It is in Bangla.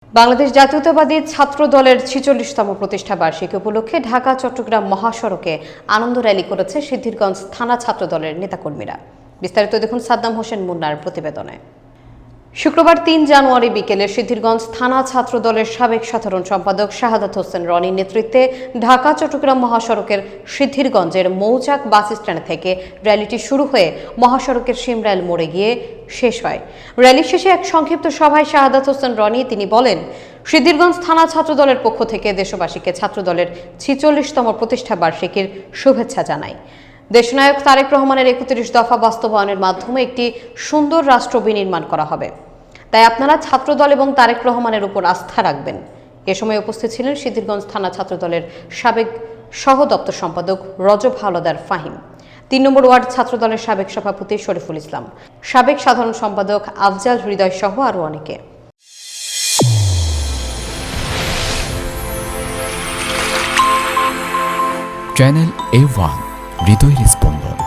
বাংলাদেশ জাতীয়তাবাদী ছাত্র দলের ৪৬তম প্রতিষ্ঠা বার্ষিকী উপলক্ষে ঢাকা চট্টগ্রাম মহাসড়কে আনন্দ র্যালি করেছে সিদ্ধিরগঞ্জ থানা ছাত্র দলের নেতাকর্মীরা। বিস্তারিত দেখুন সাদ্দাম হোসেন মুন্নার প্রতিবেদনে। শুক্রবার ৩ জানুয়ারি বিকেলে সিদ্ধিরগঞ্জ থানা ছাত্র দলের সাবেক সাধারণ সম্পাদক শাহাদাত হোসেন রনির নেতৃত্বে ঢাকা চট্টগ্রাম মহাসড়কের সিদ্ধিরগঞ্জের মৌচাক বাস স্ট্যান্ড থেকে র্যালিটি শুরু হয়ে মহাসড়কের শিমরাইল মোড়ে গিয়ে শেষ হয়। র্যালি শেষে এক সংক্ষিপ্ত সভায় শাহাদাত হোসেন রনি তিনি বলেন, সিদ্ধিরগঞ্জ থানা ছাত্র দলের পক্ষ থেকে দেশবাসীকে ছাত্র দলের ৪৬তম প্রতিষ্ঠা বার্ষিকীর শুভেচ্ছা জানাই। দেশনায়ক তারেক রহমানের ৩১ দফা বাস্তবায়নের মাধ্যমে একটি সুন্দর রাষ্ট্র বিনির্মাণ করা হবে, তাই আপনারা ছাত্রদল এবং তারেক রহমানের উপর আস্থা রাখবেন। এ সময় উপস্থিত ছিলেন সিদ্ধিরগঞ্জ থানা ছাত্রদলের সাবেক সহ দপ্তর সম্পাদক রজব হাওলাদার ফাহিম, ৩ নম্বর ওয়ার্ড ছাত্রদলের সাবেক সভাপতি শরীফুল ইসলাম, সাবেক সাধারণ সম্পাদক আফজাল হৃদয় সহ আরও অনেকে। চ্যানেল A1 হৃদয়ের স্পন্দন।